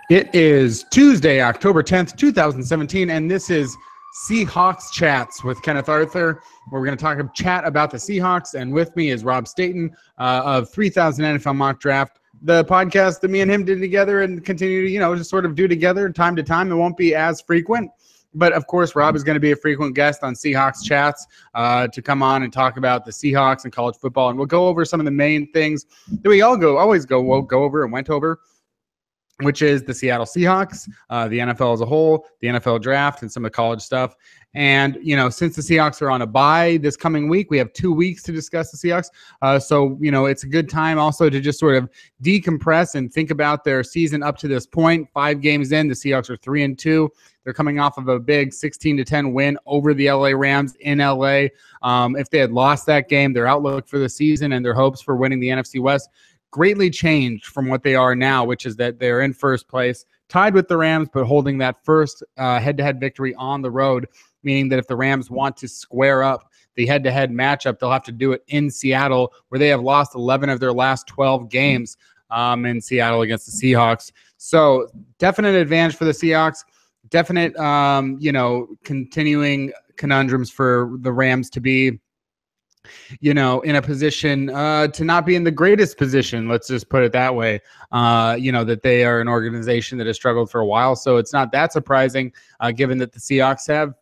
It is Tuesday, October 10th, 2017, and this is Seahawks Chats with Kenneth Arthur, where we're going to chat about the Seahawks, and with me is Rob Staton of 3000 NFL Mock Draft, the podcast that me and him did together and continue to, just sort of do together time to time. It won't be as frequent, but of course, Rob is going to be a frequent guest on Seahawks Chats to come on and talk about the Seahawks and college football, and we'll go over some of the main things that we always go over and went over, which is the Seattle Seahawks, the NFL as a whole, the NFL draft, and some of the college stuff. And, since the Seahawks are on a bye this coming week, we have 2 weeks to discuss the Seahawks. So, it's a good time also to just sort of decompress and think about their season up to this point. 5 games in, the Seahawks are 3-2. They're coming off of a big 16-10 win over the LA Rams in LA. If they had lost that game, their outlook for the season and their hopes for winning the NFC West greatly changed from what they are now, which is that they're in first place, tied with the Rams, but holding that first head-to-head victory on the road, meaning that if the Rams want to square up the head-to-head matchup, they'll have to do it in Seattle, where they have lost 11 of their last 12 games in Seattle against the Seahawks. So definite advantage for the Seahawks, definite, continuing conundrums for the Rams to be in a position to not be in the greatest position, let's just put it that way, that they are an organization that has struggled for a while. So it's not that surprising, given that the Seahawks have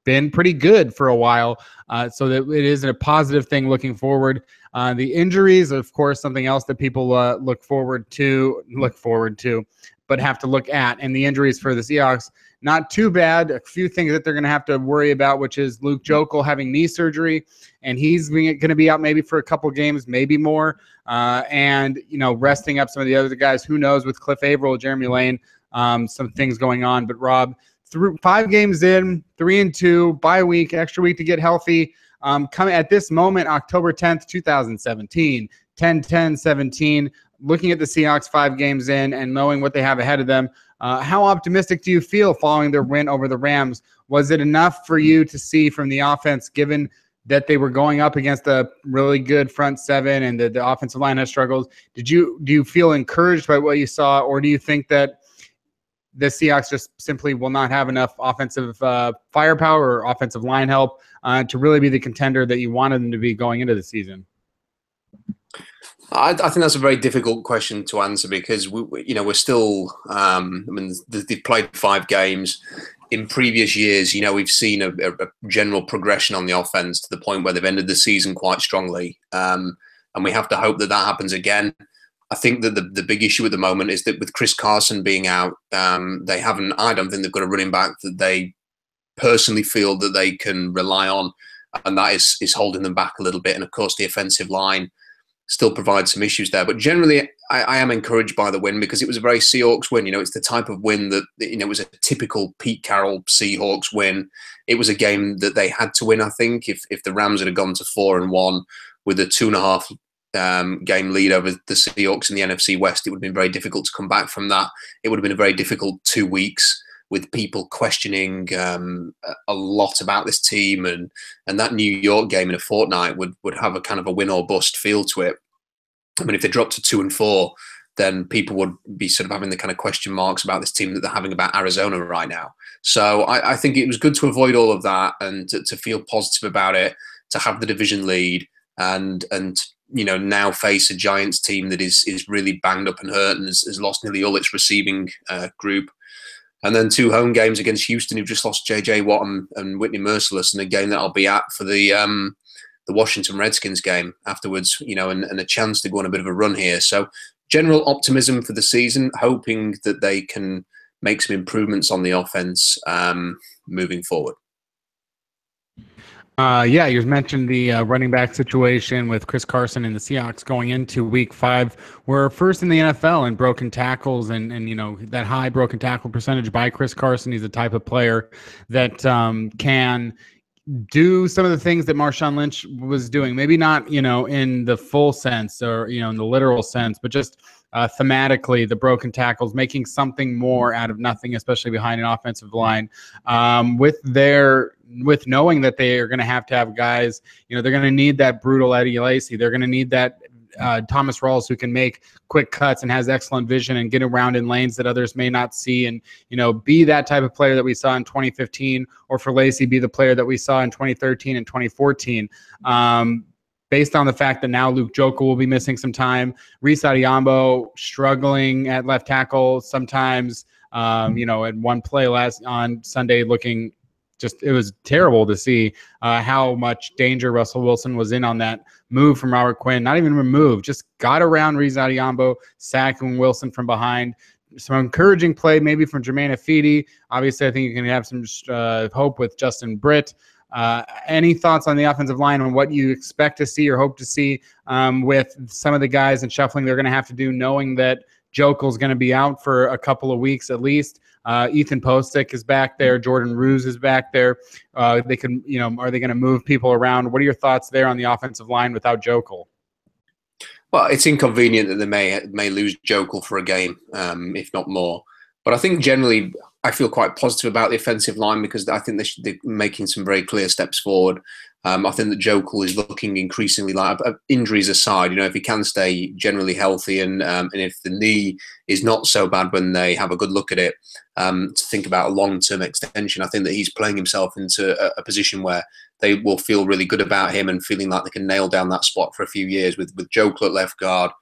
been pretty good for a while. So that it is a positive thing looking forward. The injuries, of course, something else that people look forward to, but have to look at. And the injuries for the Seahawks, not too bad. A few things that they're going to have to worry about, which is Luke Joeckel having knee surgery, and he's going to be out maybe for a couple games, maybe more. And, resting up some of the other guys. Who knows with Cliff Averill, Jeremy Lane, some things going on. But Rob, through 5 games in, 3-2, bye week, extra week to get healthy. Coming at this moment, October 10th, 2017, 10-10-17. Looking at the Seahawks 5 games in and knowing what they have ahead of them, how optimistic do you feel following their win over the Rams? Was it enough for you to see from the offense, given that they were going up against a really good front seven and the offensive line has struggled? Do you feel encouraged by what you saw, or do you think that the Seahawks just simply will not have enough offensive firepower or offensive line help to really be the contender that you wanted them to be going into the season? I think that's a very difficult question to answer because we're still. They've played 5 games. In previous years, we've seen a general progression on the offense to the point where they've ended the season quite strongly, and we have to hope that happens again. I think that the big issue at the moment is that with Chris Carson being out, they haven't. I don't think they've got a running back that they personally feel that they can rely on, and that is holding them back a little bit. And of course, the offensive line still provides some issues there. But generally, I am encouraged by the win because it was a very Seahawks win. It's the type of win that, it was a typical Pete Carroll Seahawks win. It was a game that they had to win, I think. If the Rams had gone to 4-1 with a 2.5 game lead over the Seahawks in the NFC West, it would have been very difficult to come back from that. It would have been a very difficult 2 weeks with people questioning a lot about this team, and that New York game in a fortnight would have a kind of a win or bust feel to it. I mean, if they dropped to 2-4, then people would be sort of having the kind of question marks about this team that they're having about Arizona right now. So I think it was good to avoid all of that and to feel positive about it, to have the division lead and now face a Giants team that is really banged up and hurt and has lost nearly all its receiving group. And then 2 home games against Houston, who've just lost J.J. Watt and Whitney Merciless, and a game that I'll be at for the Washington Redskins game afterwards, and a chance to go on a bit of a run here. So general optimism for the season, hoping that they can make some improvements on the offense moving forward. You mentioned the running back situation with Chris Carson and the Seahawks going into week 5. We're first in the NFL in broken tackles and that high broken tackle percentage by Chris Carson. He's the type of player that can do some of the things that Marshawn Lynch was doing. Maybe not, in the full sense or, in the literal sense, but just thematically, the broken tackles, making something more out of nothing, especially behind an offensive line, with knowing that they are going to have guys, they're going to need that brutal Eddie Lacy. They're going to need that Thomas Rawls, who can make quick cuts and has excellent vision and get around in lanes that others may not see, and be that type of player that we saw in 2015, or for Lacey, be the player that we saw in 2013 and 2014. Based on the fact that now Luke Jokel will be missing some time, Reese Adiyambo struggling at left tackle sometimes, at one play on Sunday looking it was terrible to see how much danger Russell Wilson was in on that move from Robert Quinn. Not even removed, just got around Reese Adiyambo, sacking Wilson from behind. Some encouraging play maybe from Jermaine Afidi. Obviously, I think you can have some hope with Justin Britt. Any thoughts on the offensive line and what you expect to see or hope to see with some of the guys and shuffling they're going to have to do, knowing that Jokel's going to be out for a couple of weeks at least? Ethan Postic is back there. Jordan Ruse is back there. They can, are they going to move people around? What are your thoughts there on the offensive line without Jokel? Well, it's inconvenient that they may lose Jokel for a game, if not more. But I think generally I feel quite positive about the offensive line because I think they're making some very clear steps forward. I think that Jokel is looking increasingly like, injuries aside, if he can stay generally healthy and if the knee is not so bad when they have a good look at it, to think about a long-term extension, I think that he's playing himself into a position where they will feel really good about him and feeling like they can nail down that spot for a few years with Jokel at left guard,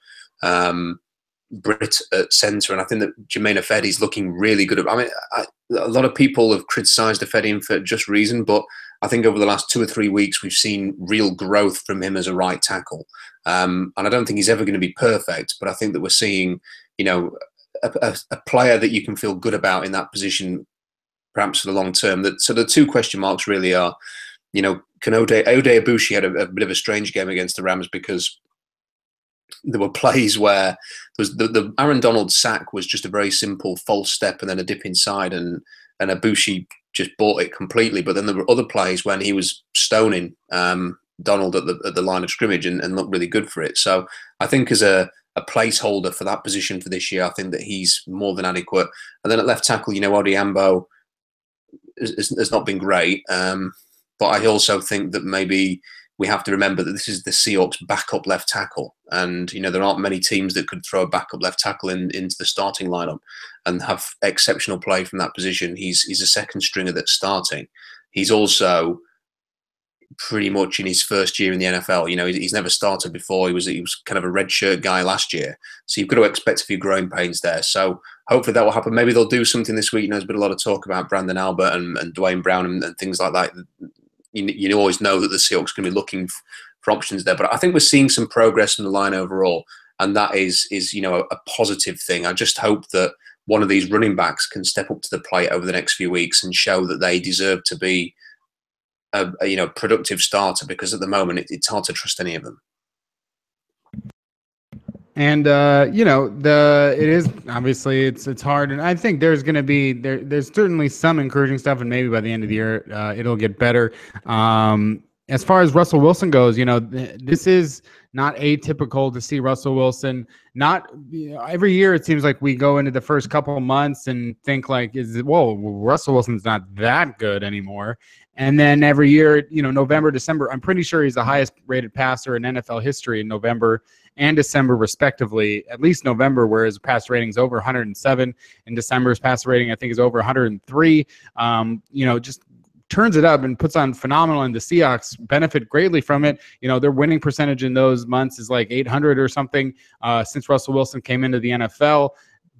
Britt at centre, and I think that Jermaine Afedi is looking really good. A lot of people have criticised Afedi for just reason, but I think over the last 2 or 3 weeks we've seen real growth from him as a right tackle, and I don't think he's ever going to be perfect, but I think that we're seeing, a player that you can feel good about in that position, perhaps for the long term. So the two question marks really are, can Ode Abushi had a bit of a strange game against the Rams because there were plays where the Aaron Donald sack was just a very simple false step and then a dip inside, and Abushi just bought it completely. But then there were other plays when he was stoning Donald at the line of scrimmage and looked really good for it. So I think as a placeholder for that position for this year, I think that he's more than adequate. And then at left tackle, Adiyambo has not been great. But I also think that maybe we have to remember that this is the Seahawks' backup left tackle. And, there aren't many teams that could throw a backup left tackle into the starting lineup and have exceptional play from that position. He's a second stringer that's starting. He's also pretty much in his first year in the NFL. He's never started before. He was kind of a red shirt guy last year. So you've got to expect a few growing pains there. So hopefully that will happen. Maybe they'll do something this week. There's been a lot of talk about Brandon Albert and Dwayne Brown and things like that. You always know that the Seahawks are going to be looking for options there. But I think we're seeing some progress in the line overall. And that is a positive thing. I just hope that one of these running backs can step up to the plate over the next few weeks and show that they deserve to be a productive starter, because at the moment it's hard to trust any of them. And it is obviously it's hard, and I think there's going to be there's certainly some encouraging stuff, and maybe by the end of the year it'll get better. As far as Russell Wilson goes, this is not atypical to see Russell Wilson. Not every year it seems like we go into the first couple of months and think like, Russell Wilson's not that good anymore. And then every year, November, December, I'm pretty sure he's the highest rated passer in NFL history in November and December respectively, at least November, where his pass rating is over 107, and December's pass rating I think is over 103. Just turns it up and puts on phenomenal, and the Seahawks benefit greatly from it. Their winning percentage in those months is like 800 or something since Russell Wilson came into the NFL.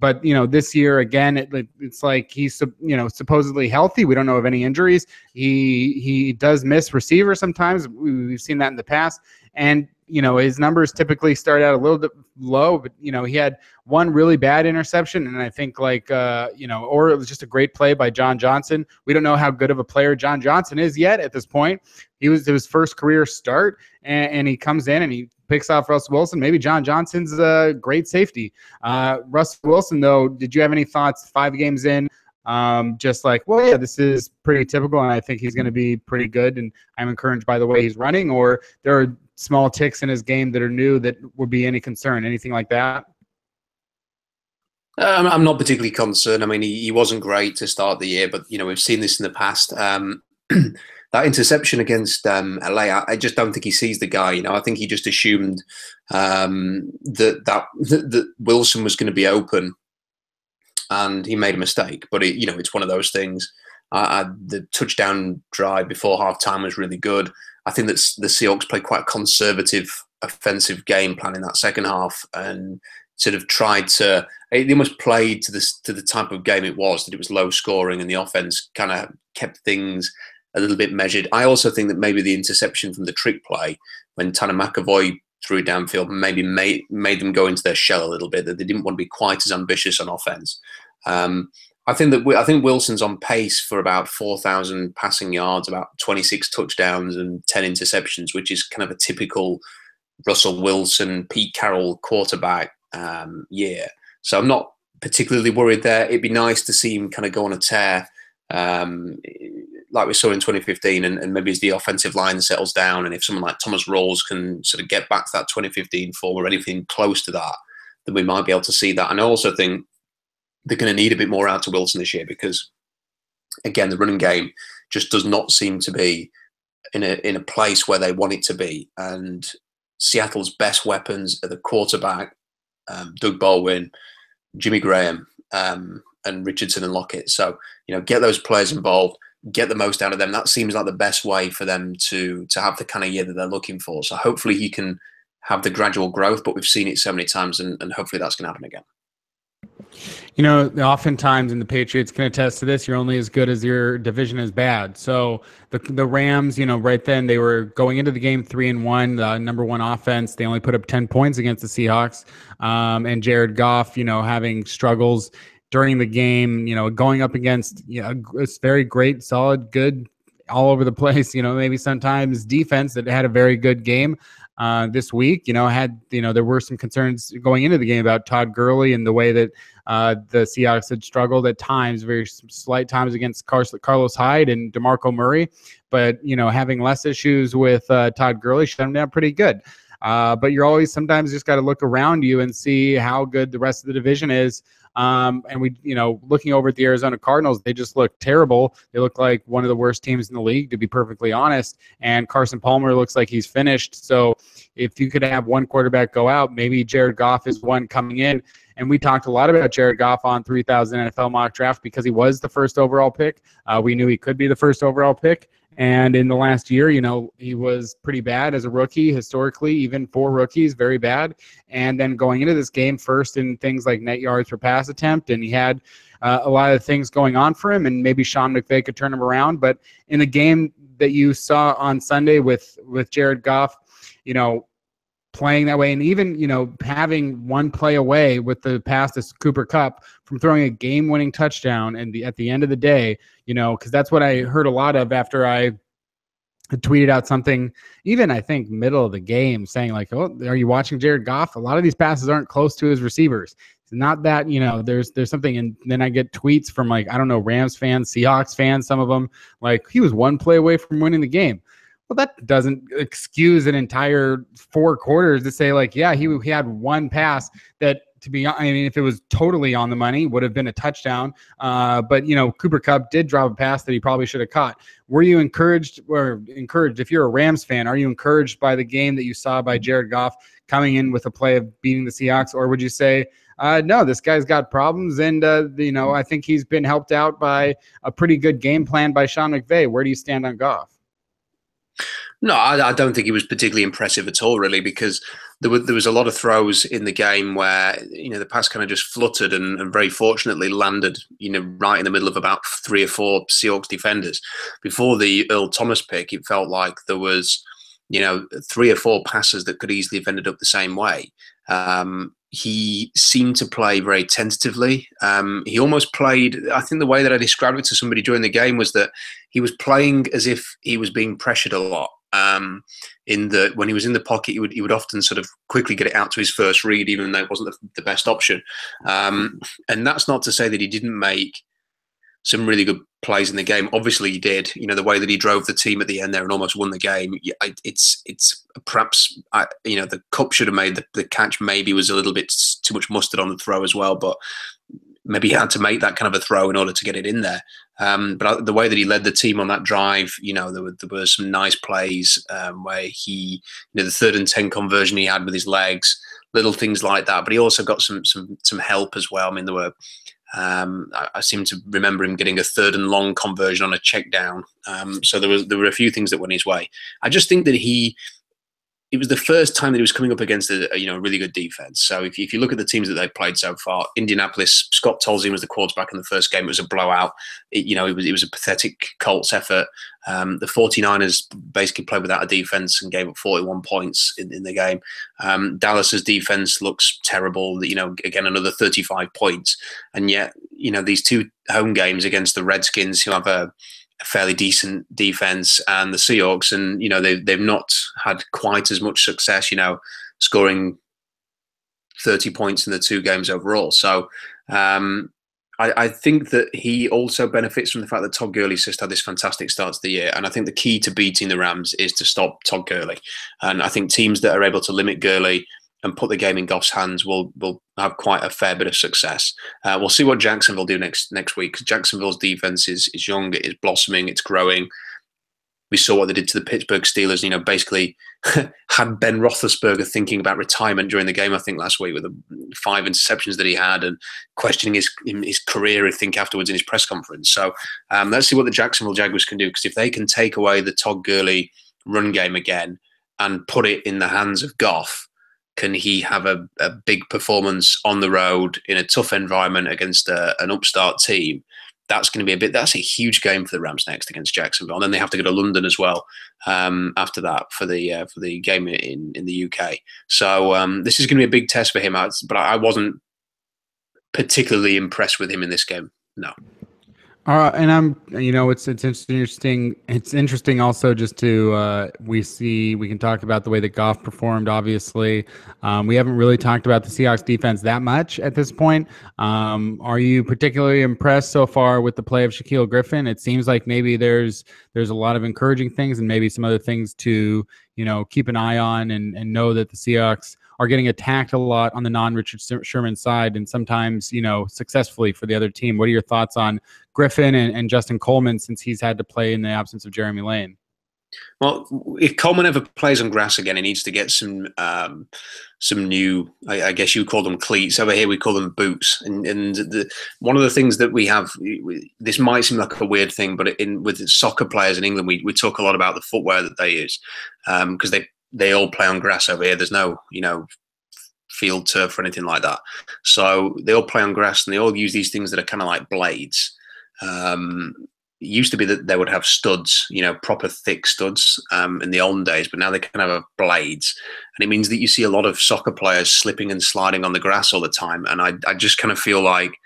But, this year, again, it's like he's, supposedly healthy. We don't know of any injuries. He does miss receivers sometimes. We've seen that in the past. And, his numbers typically start out a little bit low, but, he had one really bad interception. And I think or it was just a great play by John Johnson. We don't know how good of a player John Johnson is yet at this point. He was his first career start, and he comes in and he picks off Russell Wilson. Maybe John Johnson's a great safety. Russell Wilson, though, did you have any thoughts 5 games in? Just like, this is pretty typical, and I think he's going to be pretty good, and I'm encouraged by the way he's running, or there are small ticks in his game that are new that would be any concern, anything like that? I'm not particularly concerned. I mean, he wasn't great to start the year, but, we've seen this in the past. that interception against LA, I just don't think he sees the guy. I think he just assumed that Wilson was going to be open, and he made a mistake. But it's one of those things. The touchdown drive before halftime was really good. I think that the Seahawks played quite a conservative offensive game plan in that second half, and sort of tried to. They almost played to the type of game it was, that it was low scoring, and the offense kind of kept things a little bit measured. I also think that maybe the interception from the trick play when Tanner McAvoy threw it downfield maybe made them go into their shell a little bit, that they didn't want to be quite as ambitious on offense. I think Wilson's on pace for about 4,000 passing yards, about 26 touchdowns and 10 interceptions, which is kind of a typical Russell Wilson, Pete Carroll quarterback year. So I'm not particularly worried there. It'd be nice to see him kind of go on a tear, like we saw in 2015, and maybe as the offensive line settles down, and if someone like Thomas Rawls can sort of get back to that 2015 form or anything close to that, then we might be able to see that. And I also think they're going to need a bit more out of Wilson this year, because, again, the running game just does not seem to be in a place where they want it to be. And Seattle's best weapons are the quarterback, Doug Baldwin, Jimmy Graham, and Richardson and Lockett. So, get those players involved, get the most out of them. That seems like the best way for them to have the kind of year that they're looking for. So hopefully he can have the gradual growth, but we've seen it so many times, and hopefully that's going to happen again. Oftentimes, and the Patriots can attest to this, you're only as good as your division is bad. So the Rams, right then, they were going into the game 3-1, the number one offense. They only put up 10 points against the Seahawks. And Jared Goff, having struggles during the game, going up against it's very great, solid, good, all over the place, maybe sometimes defense that had a very good game. This week, there were some concerns going into the game about Todd Gurley and the way that the Seahawks had struggled at times, very slight times against Carlos Hyde and DeMarco Murray. But, having less issues with Todd Gurley shut him down pretty good. But you're always sometimes just got to look around you and see how good the rest of the division is. And we, looking over at the Arizona Cardinals, they just look terrible. They look like one of the worst teams in the league, to be perfectly honest. And Carson Palmer looks like he's finished. So if you could have one quarterback go out, maybe Jared Goff is one coming in. And we talked a lot about Jared Goff on 3000 NFL mock draft because he was the first overall pick. We knew he could be the first overall pick. And in the last year, he was pretty bad as a rookie, historically, even for rookies, very bad. And then going into this game, first in things like net yards per pass attempt, and he had a lot of things going on for him, and maybe Sean McVay could turn him around. But in the game that you saw on Sunday with Jared Goff, playing that way, and even, having one play away with the pass to Cooper Kupp from throwing a game-winning touchdown, and at the end of the day, because that's what I heard a lot of after I tweeted out something, even I think middle of the game, saying like, "Oh, are you watching Jared Goff? A lot of these passes aren't close to his receivers. It's not that, there's something." And then I get tweets from Rams fans, Seahawks fans, some of them like, he was one play away from winning the game. Well, that doesn't excuse an entire 4 quarters to say like, yeah, he had one pass that, if it was totally on the money, would have been a touchdown. But Cooper Kupp did drop a pass that he probably should have caught. Were you encouraged, if you're a Rams fan, are you encouraged by the game that you saw by Jared Goff coming in with a play of beating the Seahawks? Or would you say, no, this guy's got problems, and I think he's been helped out by a pretty good game plan by Sean McVay? Where do you stand on Goff? No, I don't think he was particularly impressive at all, really, because there was a lot of throws in the game where, the pass kind of just fluttered and very fortunately landed, right in the middle of about 3 or 4 Seahawks defenders. Before the Earl Thomas pick, it felt like there was, 3 or 4 passes that could easily have ended up the same way. He seemed to play very tentatively. He almost played, I think the way that I described it to somebody during the game was that he was playing as if he was being pressured a lot. When he was in the pocket, he would often sort of quickly get it out to his first read, even though it wasn't the best option. And that's not to say that he didn't make some really good plays in the game. Obviously he did. The way that he drove the team at the end there and almost won the game. It's perhaps the Kupp should have made the catch. Maybe was a little bit too much mustard on the throw as well. But maybe he had to make that kind of a throw in order to get it in there. But the way that he led the team on that drive, there were some nice plays where he, the 3rd and 10 conversion he had with his legs, little things like that. But he also got some help as well. I mean, there were. I seem to remember him getting a 3rd and long conversion on a check down. So there were a few things that went his way. I just think that it was the first time that he was coming up against a really good defense. So if you look at the teams that they've played so far, Indianapolis, Scott Tolzien was the quarterback in the first game. It was a blowout. It was a pathetic Colts effort. The 49ers basically played without a defense and gave up 41 points in the game. Dallas's defense looks terrible. Again, another 35 points. And yet, these 2 home games against the Redskins, who have a fairly decent defense, and the Seahawks, and they've not had quite as much success, scoring 30 points in the 2 games overall. So I think that he also benefits from the fact that Todd Gurley's just had this fantastic start to the year. And I think the key to beating the Rams is to stop Todd Gurley. And I think teams that are able to limit Gurley and put the game in Goff's hands will have quite a fair bit of success. We'll see what Jacksonville do next week, because Jacksonville's defense is young, it is blossoming, it's growing. We saw what they did to the Pittsburgh Steelers, basically had Ben Roethlisberger thinking about retirement during the game, I think, last week, with the 5 interceptions that he had and questioning his career, I think, afterwards in his press conference. So let's see what the Jacksonville Jaguars can do, because if they can take away the Todd Gurley run game again and put it in the hands of Goff, can he have a big performance on the road in a tough environment against an upstart team? That's going to be that's a huge game for the Rams next against Jacksonville. And then they have to go to London as well after that for the game in the UK. So this is going to be a big test for him. But I wasn't particularly impressed with him in this game. No. And I'm, it's interesting. It's interesting also just to we can talk about the way that Goff performed. Obviously, we haven't really talked about the Seahawks defense that much at this point. Are you particularly impressed so far with the play of Shaquille Griffin? It seems like maybe there's a lot of encouraging things and maybe some other things to keep an eye on and know that the Seahawks are getting attacked a lot on the non-Richard Sherman side, and sometimes, successfully for the other team. What are your thoughts on Griffin and Justin Coleman, since he's had to play in the absence of Jeremy Lane? Well, if Coleman ever plays on grass again, he needs to get some new, I guess you would call them cleats. Over here, we call them boots. And one of the things that we have, this might seem like a weird thing, but with soccer players in England, we talk a lot about the footwear that they use, because they all play on grass over here. There's no, field turf or anything like that. So they all play on grass, and they all use these things that are kind of like blades. It used to be that they would have studs, proper thick studs in the olden days, but now they kind of have blades. And it means that you see a lot of soccer players slipping and sliding on the grass all the time. And I just kind of feel like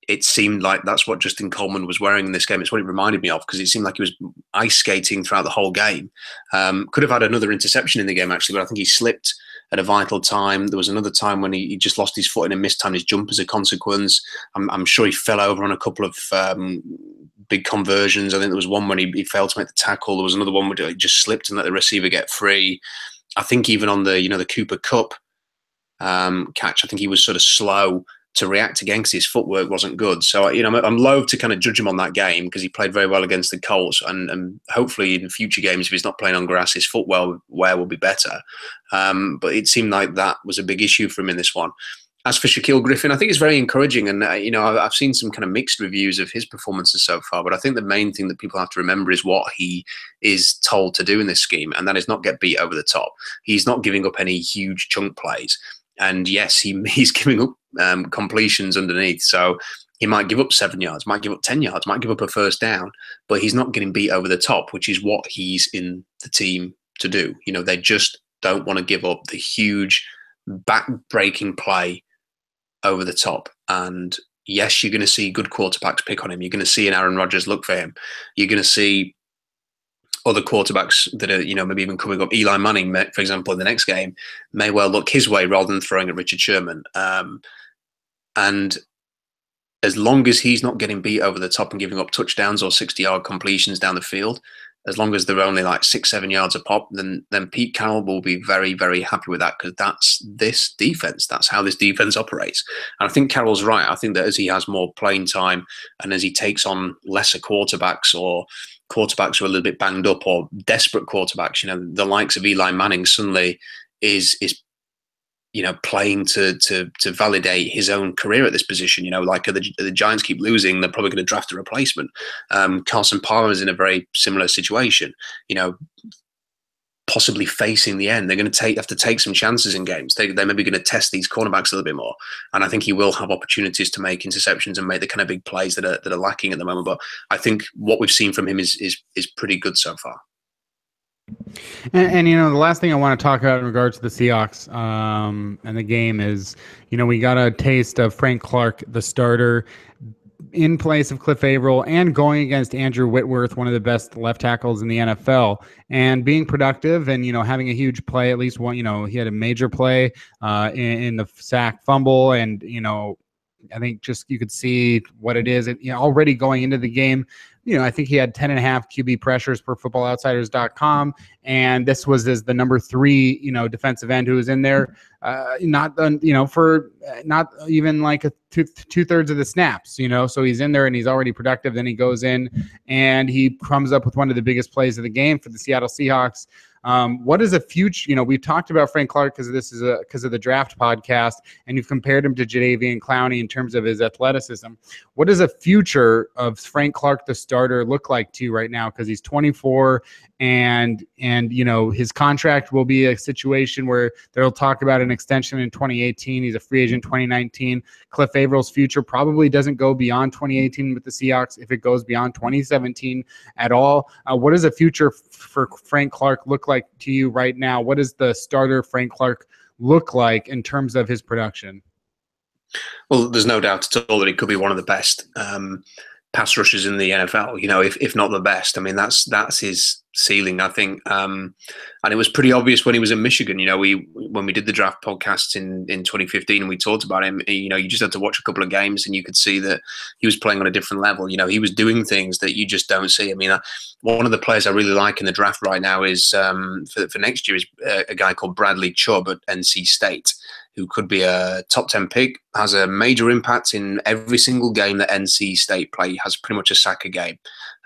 it seemed like that's what Justin Coleman was wearing in this game. It's what it reminded me of, because it seemed like he was ice skating throughout the whole game. Could have had another interception in the game, actually, but I think he slipped at a vital time. There was another time when he just lost his foot and missed time his jump as a consequence. I'm sure he fell over on a couple of big conversions. I think there was one when he failed to make the tackle. There was another one where he just slipped and let the receiver get free. I think even on the Cooper Kupp catch, I think he was sort of slow to react again because his footwork wasn't good. So, I'm loath to kind of judge him on that game, because he played very well against the Colts, and hopefully in future games, if he's not playing on grass, his footwear will be better. But it seemed like that was a big issue for him in this one. As for Shaquille Griffin, I think it's very encouraging, and I've seen some kind of mixed reviews of his performances so far, but I think the main thing that people have to remember is what he is told to do in this scheme, and that is not get beat over the top. He's not giving up any huge chunk plays. And yes, he's giving up completions underneath. So he might give up 7 yards, might give up 10 yards, might give up a first down, but he's not getting beat over the top, which is what he's in the team to do. They just don't want to give up the huge back-breaking play over the top. And yes, you're going to see good quarterbacks pick on him. You're going to see an Aaron Rodgers look for him. You're going to see other quarterbacks that are, maybe even coming up. Eli Manning, for example, in the next game, may well look his way rather than throwing at Richard Sherman. And as long as he's not getting beat over the top and giving up touchdowns or 60-yard completions down the field, as long as they're only like 6-7 yards a pop, then Pete Carroll will be very, very happy with that, because that's this defense. That's how this defense operates. And I think Carroll's right. I think that as he has more playing time and as he takes on lesser quarterbacks, or quarterbacks who are a little bit banged up, or desperate quarterbacks, the likes of Eli Manning suddenly is playing to validate his own career at this position. Like the Giants keep losing, they're probably going to draft a replacement. Carson Palmer is in a very similar situation. Possibly facing the end, they're going to have to take some chances in games. They're maybe going to test these cornerbacks a little bit more, and I think he will have opportunities to make interceptions and make the kind of big plays that are lacking at the moment. But I think what we've seen from him is pretty good so far. And the last thing I want to talk about in regards to the Seahawks and the game is, we got a taste of Frank Clark, the starter, in place of Cliff Averill, and going against Andrew Whitworth, one of the best left tackles in the NFL, and being productive and, having a huge play, at least one, he had a major play in the sack fumble. And, I think just you could see what it is already going into the game. I think he had 10.5 QB pressures per footballoutsiders.com. And this was as the number 3, defensive end who was in there, for not even like two-thirds of the snaps, so he's in there and he's already productive. Then he goes in and he comes up with one of the biggest plays of the game for the Seattle Seahawks. What is a future? We've talked about Frank Clark because of the draft podcast, and you've compared him to Jadeveon Clowney in terms of his athleticism. What does a future of Frank Clark, the starter, look like to you right now? Because he's 24, and his contract will be a situation where they'll talk about an extension in 2018. He's a free agent 2019. Cliff Averill's future probably doesn't go beyond 2018 with the Seahawks, if it goes beyond 2017 at all. What does a future for Frank Clark look like to you right now? What does the starter Frank Clark look like in terms of his production? Well, there's no doubt at all that he could be one of the best pass rushers in the NFL, if not the best. I mean, that's his ceiling, I think. And it was pretty obvious when he was in Michigan. When we did the draft podcasts in 2015 and we talked about him, you just had to watch a couple of games and you could see that he was playing on a different level. He was doing things that you just don't see. I mean, one of the players I really like in the draft right now is for next year is a guy called Bradley Chubb at NC State, who could be a top 10 pick, has a major impact in every single game that NC State play, has pretty much a sack a game.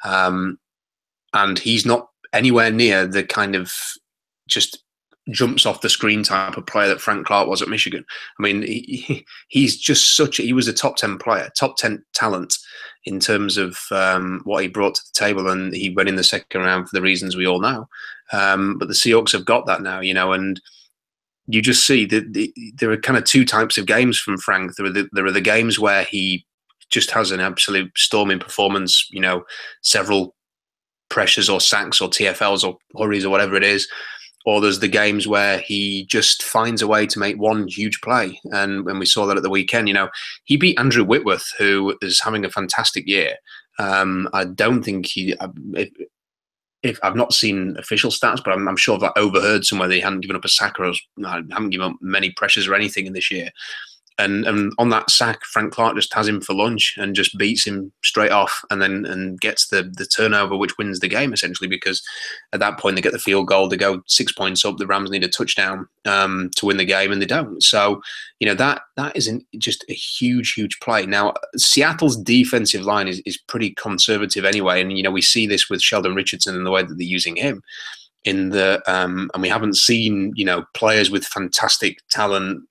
And he's not anywhere near the kind of just jumps off the screen type of player that Frank Clark was at Michigan. I mean, he's just he was a top 10 player, top 10 talent in terms of what he brought to the table. And he went in the second round for the reasons we all know. But the Seahawks have got that now, and you just see that there are kind of two types of games from Frank. There are the games where he just has an absolute storming performance, several pressures or sacks or TFLs or hurries or whatever it is. Or there's the games where he just finds a way to make one huge play. And when we saw that at the weekend, he beat Andrew Whitworth, who is having a fantastic year. I don't think if I've not seen official stats, but I'm sure I've overheard somewhere that he hadn't given up a sack or haven't given up many pressures or anything in this year. And on that sack, Frank Clark just has him for lunch and just beats him straight off, and gets the turnover, which wins the game essentially, because at that point they get the field goal, they go 6 points up, the Rams need a touchdown to win the game, and they don't. So that isn't just a huge play. Now Seattle's defensive line is pretty conservative anyway, and we see this with Sheldon Richardson and the way that they're using him. And we haven't seen players with fantastic talent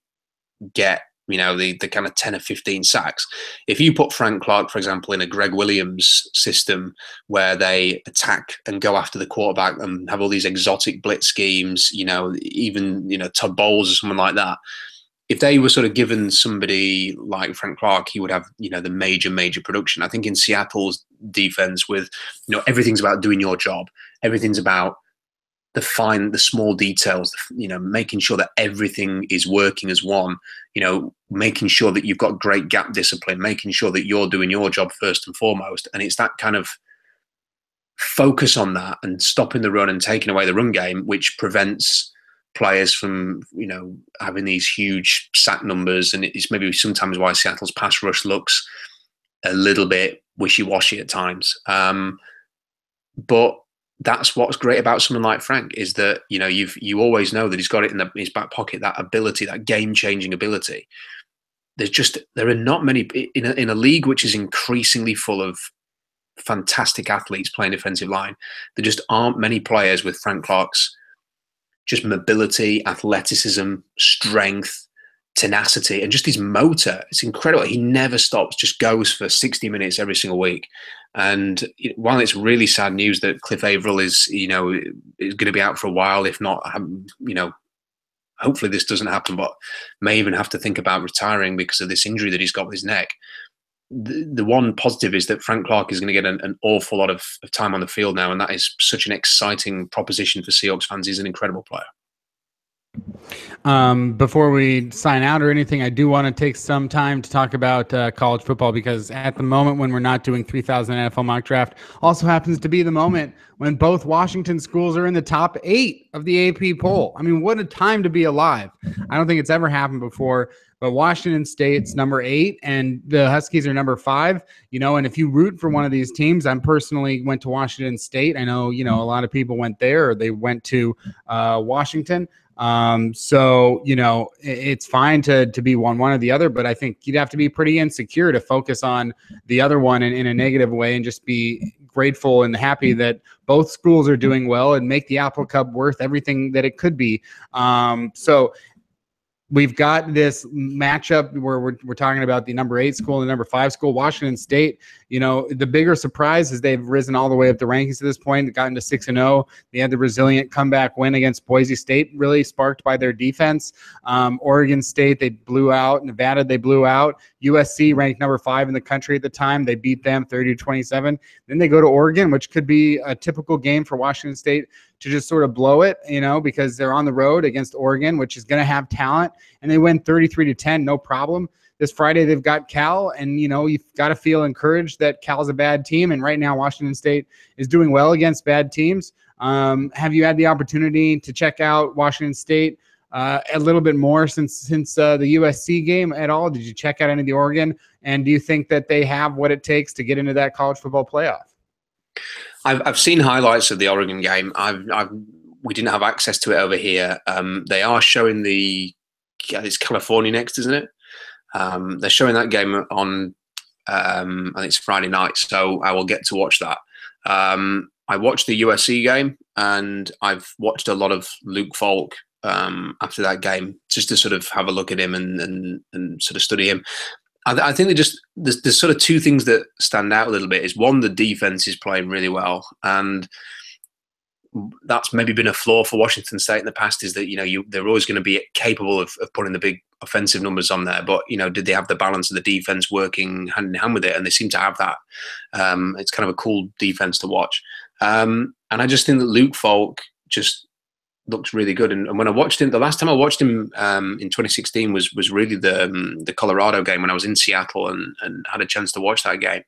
get the kind of 10 or 15 sacks. If you put Frank Clark, for example, in a Greg Williams system where they attack and go after the quarterback and have all these exotic blitz schemes, even Todd Bowles or someone like that, if they were sort of given somebody like Frank Clark, he would have the major production. I think in Seattle's defense, with everything's about doing your job, everything's about the small details, making sure that everything is working as one, making sure that you've got great gap discipline, making sure that you're doing your job first and foremost. And it's that kind of focus on that and stopping the run and taking away the run game, which prevents players from, having these huge sack numbers. And it's maybe sometimes why Seattle's pass rush looks a little bit wishy-washy at times. But that's what's great about someone like Frank, is that, you know, you always know that he's got it in his back pocket, that ability, that game-changing ability. There are not many in a league which is increasingly full of fantastic athletes playing defensive line. There just aren't many players with Frank Clark's just mobility, athleticism, strength, tenacity, and just his motor. It's incredible. He never stops, just goes for 60 minutes every single week. And while it's really sad news that Cliff Averill is going to be out for a while, if not, hopefully this doesn't happen, but may even have to think about retiring because of this injury that he's got with his neck. The one positive is that Frank Clark is going to get an awful lot of time on the field now, and that is such an exciting proposition for Seahawks fans. He's an incredible player. Before we sign out or anything, I do want to take some time to talk about college football, because at the moment when we're not doing 3,000 NFL mock draft also happens to be the moment when both Washington schools are in the top 8 of the AP poll. I mean, what a time to be alive. I don't think it's ever happened before, but Washington State's number 8 and the Huskies are number 5, and if you root for one of these teams, I personally went to Washington State. I know, a lot of people went there, or they went to Washington. So, it's fine to be one or the other, but I think you'd have to be pretty insecure to focus on the other one in a negative way, and just be grateful and happy that both schools are doing well and make the Apple Cup worth everything that it could be. So we've got this matchup where we're talking about the number 8 school and the number 5 school, Washington State. The bigger surprise is they've risen all the way up the rankings to this point. They've gotten to 6-0. They had the resilient comeback win against Boise State, really sparked by their defense. Oregon State, they blew out. Nevada, they blew out. USC, ranked number 5 in the country at the time, they beat them 30-27. Then they go to Oregon, which could be a typical game for Washington State to just sort of blow it, because they're on the road against Oregon, which is going to have talent, and they win 33-10, no problem. This Friday, they've got Cal, and, you've got to feel encouraged that Cal's a bad team, and right now Washington State is doing well against bad teams. Have you had the opportunity to check out Washington State a little bit more since the USC game at all? Did you check out any of the Oregon, and do you think that they have what it takes to get into that college football playoff? I've seen highlights of the Oregon game. We didn't have access to it over here. They are showing it's California next, isn't it? They're showing that game on, I think it's Friday night, so I will get to watch that. I watched the USC game, and I've watched a lot of Luke Falk after that game, just to sort of have a look at him and sort of study him. I think there's sort of two things that stand out a little bit. Is one, the defense is playing really well, and that's maybe been a flaw for Washington State in the past, is that they're always going to be capable of putting the big offensive numbers on there, but did they have the balance of the defense working hand in hand with it? And they seem to have that. It's kind of a cool defense to watch, and I just think that Luke Falk just looks really good. And when I watched him, the last time I watched him in 2016 was really the Colorado game, when I was in Seattle and had a chance to watch that game.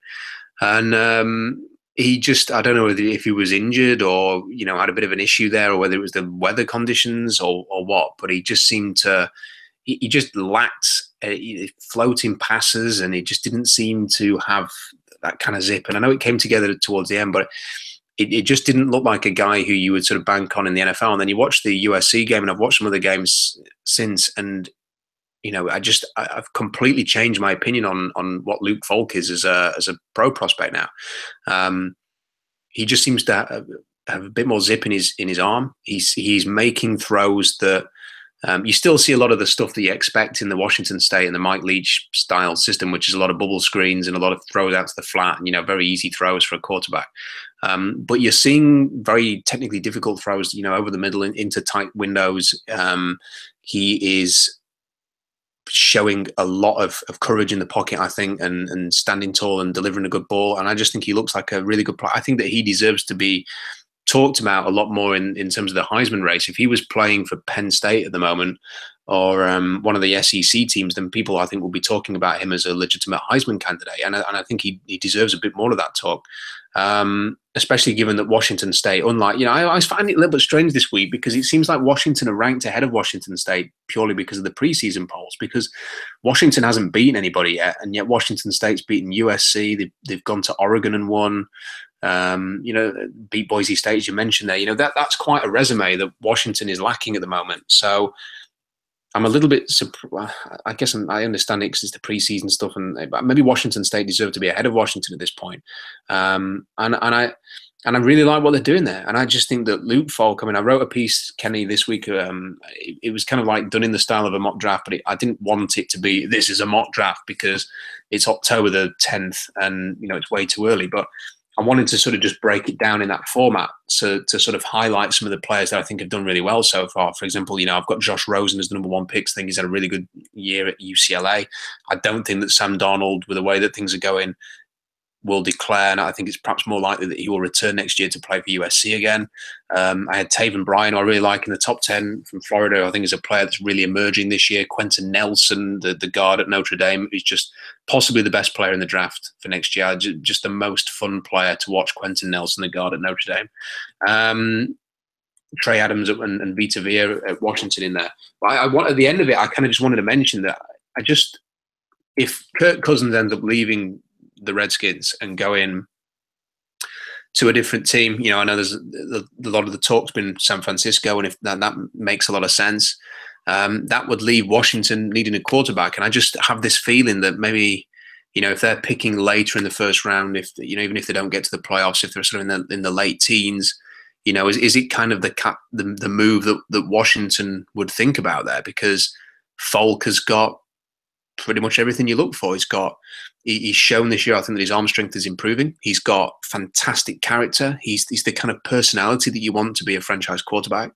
And he just, I don't know if he was injured or had a bit of an issue there, or whether it was the weather conditions or what, but he just seemed to, he just lacked floating passes, and he just didn't seem to have that kind of zip. And I know it came together towards the end, but it just didn't look like a guy who you would sort of bank on in the NFL. And then you watch the USC game, and I've watched some of the games since, and I've completely changed my opinion on what Luke Falk is as a pro prospect now. He just seems to have a bit more zip in his arm. He's making throws that you still see a lot of the stuff that you expect in the Washington State and the Mike Leach style system, which is a lot of bubble screens and a lot of throws out to the flat, and very easy throws for a quarterback. But you're seeing very technically difficult throws, over the middle into tight windows. He is showing a lot of courage in the pocket, I think, and standing tall and delivering a good ball. And I just think he looks like a really good player. I think that he deserves to be talked about a lot more in terms of the Heisman race. If he was playing for Penn State at the moment, or one of the SEC teams, then people, I think, will be talking about him as a legitimate Heisman candidate. And I think he deserves a bit more of that talk, especially given that Washington State, unlike, I find it a little bit strange this week, because it seems like Washington are ranked ahead of Washington State purely because of the preseason polls, because Washington hasn't beaten anybody yet, and yet Washington State's beaten USC. They've gone to Oregon and won. beat Boise State, as you mentioned there. That's quite a resume that Washington is lacking at the moment. So I'm a little bit surprised. I guess I understand it because it's the preseason stuff, and maybe Washington State deserve to be ahead of Washington at this point. And I really like what they're doing there. And I just think that Luke Falk, I wrote a piece, Kenny, this week. It was kind of like done in the style of a mock draft, but I didn't want it to be, this is a mock draft, because it's October the 10th and, it's way too early. But I wanted to sort of just break it down in that format to sort of highlight some of the players that I think have done really well so far. For example, I've got Josh Rosen as the #1 pick. I think he's had a really good year at UCLA. I don't think that Sam Darnold, with the way that things are going, will declare, and I think it's perhaps more likely that he will return next year to play for USC again. I had Taven Bryan, who I really like, in the top 10 from Florida. I think is a player that's really emerging this year. Quentin Nelson, the guard at Notre Dame, is just possibly the best player in the draft for next year. Just the most fun player to watch, Quentin Nelson, the guard at Notre Dame. Trey Adams and Vita Vea at Washington in there. But at the end of it, I kind of just wanted to mention that if Kirk Cousins ends up leaving the Redskins and going to a different team, I know there's a lot of the talk's been San Francisco, and if that makes a lot of sense, that would leave Washington needing a quarterback. And I just have this feeling that maybe, if they're picking later in the first round, if even if they don't get to the playoffs, if they're sort of in the late teens, is it kind of the move that Washington would think about there? Because Falk has got pretty much everything you look for. He's shown this year, I think, that his arm strength is improving. He's got fantastic character. He's the kind of personality that you want to be a franchise quarterback.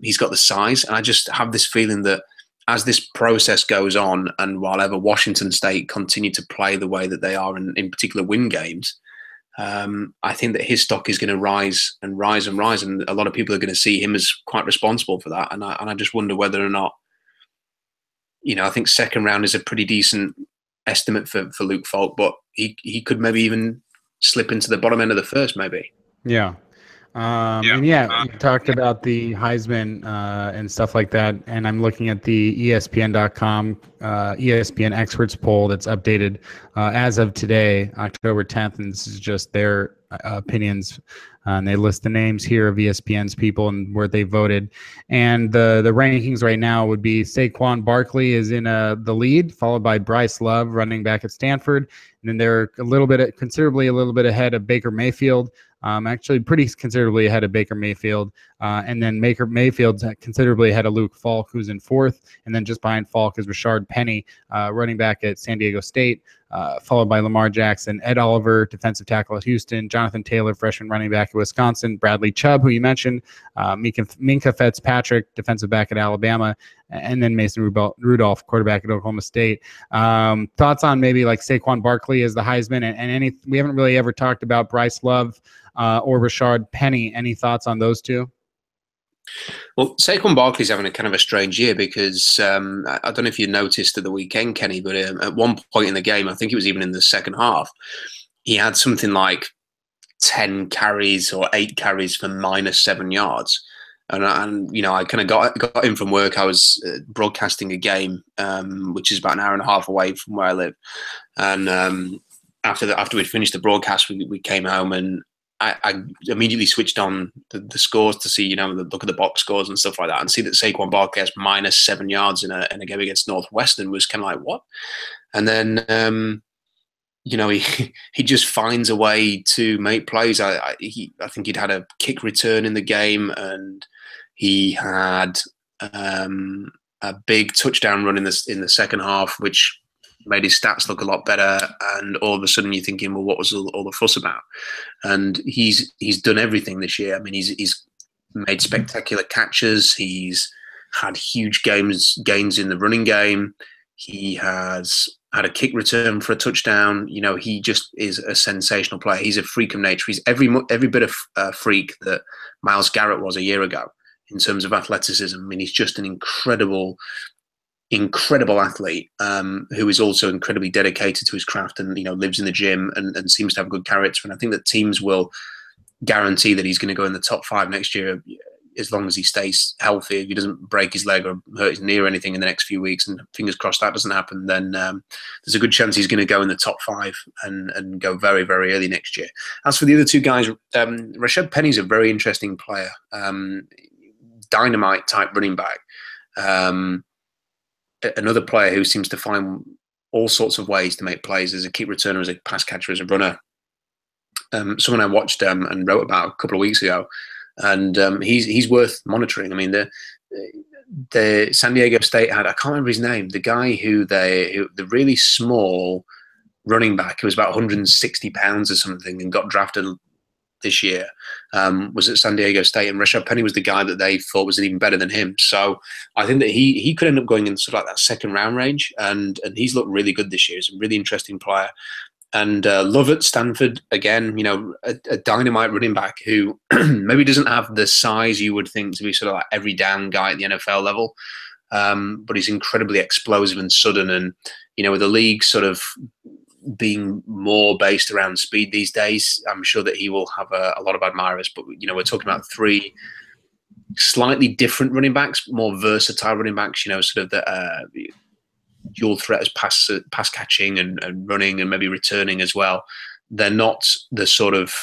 He's got the size. And I just have this feeling that as this process goes on, and while ever Washington State continue to play the way that they are, and in particular win games, I think that his stock is going to rise and rise and rise. And a lot of people are going to see him as quite responsible for that. And I just wonder whether or not, I think second round is a pretty decent estimate for Luke Falk, but he could maybe even slip into the bottom end of the first, maybe. Yeah. We talked about the Heisman and stuff like that, and I'm looking at the ESPN.com ESPN experts poll that's updated as of today, October 10th, and this is just their opinions. And they list the names here of ESPN's people and where they voted. And the rankings right now would be Saquon Barkley is in the lead, followed by Bryce Love, running back at Stanford. And then they're considerably a little bit ahead of Baker Mayfield. Actually pretty considerably ahead of Baker Mayfield. And then Baker Mayfield's considerably ahead of Luke Falk, who's in fourth. And then just behind Falk is Rashard Penny, running back at San Diego State, followed by Lamar Jackson, Ed Oliver, defensive tackle at Houston, Jonathan Taylor, freshman running back at Wisconsin, Bradley Chubb, who you mentioned, Minka Fitzpatrick, defensive back at Alabama, and then Mason Rudolph, quarterback at Oklahoma State. Thoughts on maybe like Saquon Barkley as the Heisman, and we haven't really ever talked about Bryce Love or Rashard Penny. Any thoughts on those two? Well, Saquon Barkley's having a kind of a strange year because I don't know if you noticed at the weekend, Kenny, but at one point in the game, I think it was even in the second half, he had something like 10 carries or 8 carries for -7 yards. And I kind of got in from work. I was broadcasting a game, which is about an hour and a half away from where I live. And after we'd finished the broadcast, we came home, and I immediately switched on the scores to see, look at the box scores and stuff like that, and see that Saquon Barkley has -7 yards in a game against Northwestern was kind of like, what? And then, he just finds a way to make plays. I think he'd had a kick return in the game, and he had a big touchdown run in the second half, which made his stats look a lot better. And all of a sudden you're thinking, well, what was all the fuss about? And he's done everything this year. I mean, he's made spectacular catches. He's had huge gains in the running game. He has had a kick return for a touchdown. He just is a sensational player. He's a freak of nature. He's every bit of freak that Myles Garrett was a year ago in terms of athleticism. I mean, he's just an incredible athlete who is also incredibly dedicated to his craft, and lives in the gym and seems to have a good character. And I think that teams will guarantee that he's going to go in the top 5 next year. as long as he stays healthy, if he doesn't break his leg or hurt his knee or anything in the next few weeks, and fingers crossed that doesn't happen, then there's a good chance he's going to go in the top 5 and go very, very early next year. As for the other two guys, Rashad Penny's a very interesting player, dynamite type running back. Another player who seems to find all sorts of ways to make plays as a kick returner, as a pass catcher, as a runner. Someone I watched and wrote about a couple of weeks ago, and he's worth monitoring. I mean, the San Diego State had, I can't remember his name, the guy who the really small running back who was about 160 pounds or something and got drafted this year, was at San Diego State, and Rashad Penny was the guy that they thought was even better than him. So I think that he could end up going in sort of like that second round range, and he's looked really good this year. He's a really interesting player. And Love at Stanford, again, a dynamite running back who maybe doesn't have the size you would think to be sort of like every down guy at the NFL level, but he's incredibly explosive and sudden. And, with the league sort of being more based around speed these days, I'm sure that he will have a lot of admirers. But, we're talking about 3 slightly different running backs, more versatile running backs, sort of the dual threat as pass catching and running and maybe returning as well. They're not the sort of,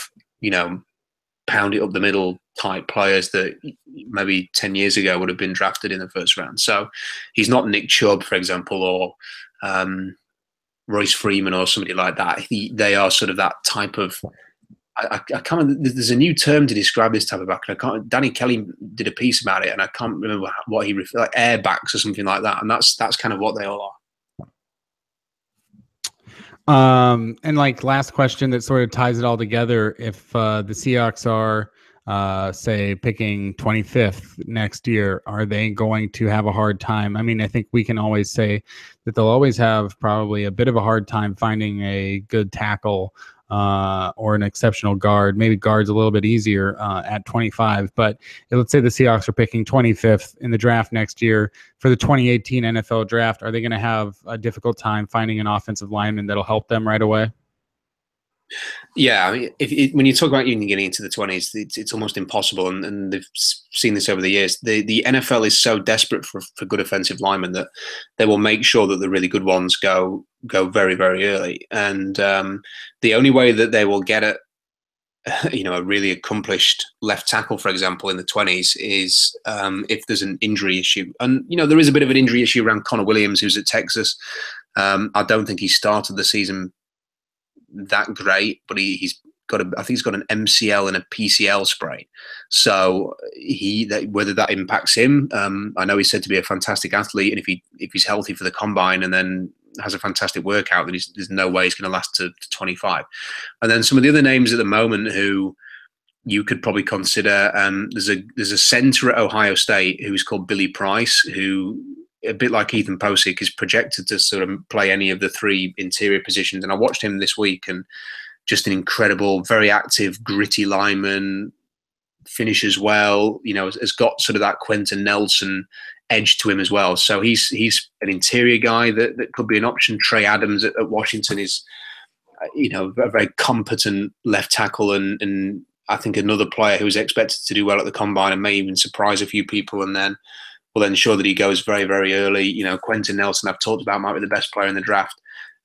pound it up the middle type players that maybe 10 years ago would have been drafted in the first round. So he's not Nick Chubb, for example, or Royce Freeman or somebody like that. They are sort of that type of, I can't, there's a new term to describe this type of back. Danny Kelly did a piece about it, and I can't remember what he referred, like airbacks or something like that. And that's kind of what they all are. And like last question that sort of ties it all together. If the Seahawks are, say, picking 25th next year, are they going to have a hard time? I mean, I think we can always say that they'll always have probably a bit of a hard time finding a good tackle or an exceptional guard. Maybe guard's a little bit easier at 25. But let's say the Seahawks are picking 25th in the draft next year for the 2018 NFL draft. Are they going to have a difficult time finding an offensive lineman that'll help them right away? Yeah, I mean, when you talk about even getting into the 20s, it's almost impossible, and they've seen this over the years. The NFL is so desperate for good offensive linemen that they will make sure that the really good ones go very, very early. And the only way that they will get a really accomplished left tackle, for example, in the 20s is if there's an injury issue. And there is a bit of an injury issue around Connor Williams, who's at Texas. I don't think he started the season that great, but he's got I think he's got an MCL and a PCL sprain. So whether that impacts him, I know he's said to be a fantastic athlete, and if he's healthy for the combine and then has a fantastic workout, then there's no way he's going to last to 25. And then some of the other names at the moment who you could probably consider, there's a center at Ohio State who's called Billy Price, who, a bit like Ethan Posick, is projected to sort of play any of the 3 interior positions. And I watched him this week, and just an incredible, very active, gritty lineman, finishes well, has got sort of that Quentin Nelson edge to him as well. So he's an interior guy that could be an option. Trey Adams at Washington is, a very competent left tackle, and I think another player who's expected to do well at the combine and may even surprise a few people, and then will ensure that he goes very, very early. Quentin Nelson, I've talked about, might be the best player in the draft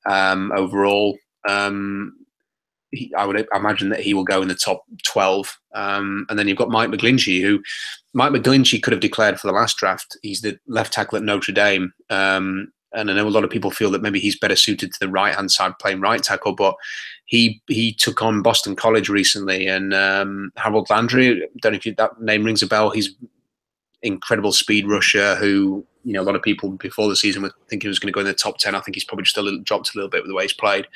overall. I would imagine that he will go in the top 12. And then you've got Mike McGlinchey could have declared for the last draft. He's the left tackle at Notre Dame. And I know a lot of people feel that maybe he's better suited to the right-hand side playing right tackle, but he took on Boston College recently, and Harold Landry, I don't know if that name rings a bell. He's incredible speed rusher who, a lot of people before the season were thinking he was going to go in the top 10. I think he's probably just dropped a little bit with the way he's played.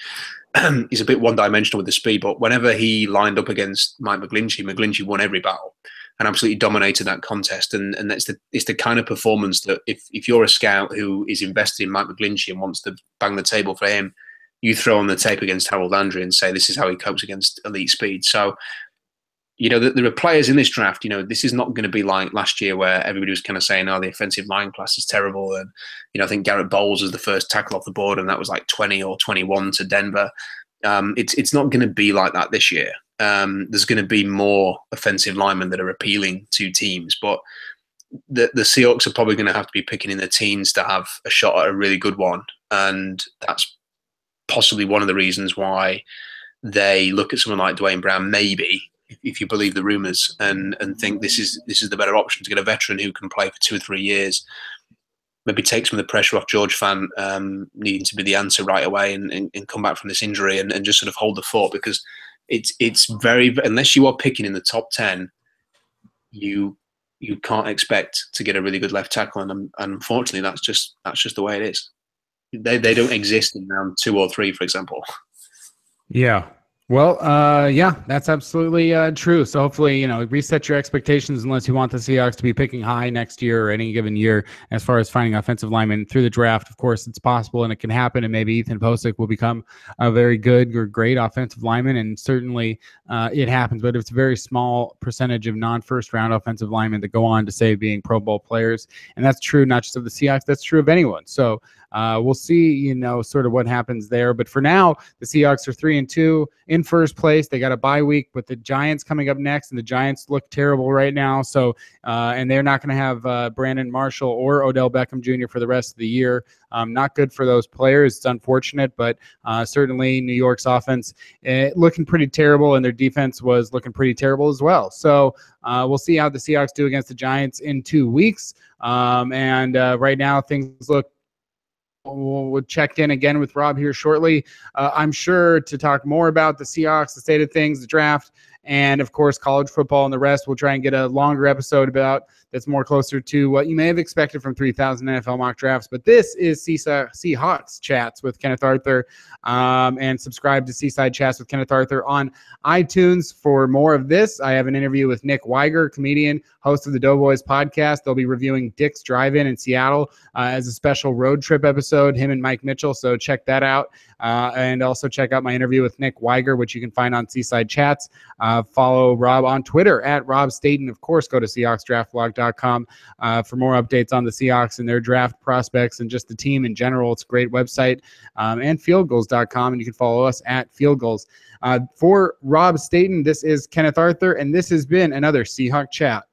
He's a bit one-dimensional with the speed, but whenever he lined up against Mike McGlinchey won every battle and absolutely dominated that contest. And it's the kind of performance that if you're a scout who is invested in Mike McGlinchey and wants to bang the table for him, you throw on the tape against Harold Landry and say this is how he copes against elite speed. So, there are players in this draft. This is not going to be like last year where everybody was kind of saying, "Oh, the offensive line class is terrible." And I think Garrett Bowles was the first tackle off the board, and that was like 20 or 21 to Denver. It's not going to be like that this year. there's going to be more offensive linemen that are appealing to teams. But the Seahawks are probably going to have to be picking in the teens to have a shot at a really good one. And that's possibly one of the reasons why they look at someone like Dwayne Brown, maybe, if you believe the rumors, and think this is the better option to get a veteran who can play for 2 or 3 years. Maybe take some of the pressure off George Fant needing to be the answer right away and come back from this injury and just sort of hold the fort, because it's very, unless you are picking in the top 10, you can't expect to get a really good left tackle, and unfortunately that's just the way it is. They don't exist in round 2 or 3, for example. Yeah. Well, yeah, that's absolutely true. So hopefully, reset your expectations unless you want the Seahawks to be picking high next year or any given year as far as finding offensive linemen through the draft. Of course, it's possible and it can happen, and maybe Ethan Posick will become a very good or great offensive lineman, and certainly it happens, but it's a very small percentage of non-first round offensive linemen that go on to say being Pro Bowl players, and that's true not just of the Seahawks, that's true of anyone. So we'll see, sort of what happens there. But for now, the Seahawks are 3-2 in first place. They got a bye week with the Giants coming up next, and the Giants look terrible right now. So, and they're not going to have Brandon Marshall or Odell Beckham Jr. for the rest of the year. Not good for those players. It's unfortunate, but certainly New York's offense looking pretty terrible, and their defense was looking pretty terrible as well. So we'll see how the Seahawks do against the Giants in 2 weeks. And right now things look. We'll check in again with Rob here shortly. I'm sure to talk more about the Seahawks, the state of things, the draft, and of course college football and the rest. We'll try and get a longer episode about that's more closer to what you may have expected from 3,000 NFL mock drafts. But this is Seahawks Chats with Kenneth Arthur, and subscribe to Seaside Chats with Kenneth Arthur on iTunes for more of this. I have an interview with Nick Weiger, comedian, host of the Doughboys podcast. They'll be reviewing Dick's Drive-In in Seattle as a special road trip episode, him and Mike Mitchell. So check that out. And also check out my interview with Nick Weiger, which you can find on Seaside Chats. Follow Rob on Twitter at Rob Staton. Of course, go to SeahawksDraftBlog.com for more updates on the Seahawks and their draft prospects and just the team in general. It's a great website. And FieldGoals.com, and you can follow us at Field Goals. For Rob Staton, this is Kenneth Arthur, and this has been another Seahawk Chat.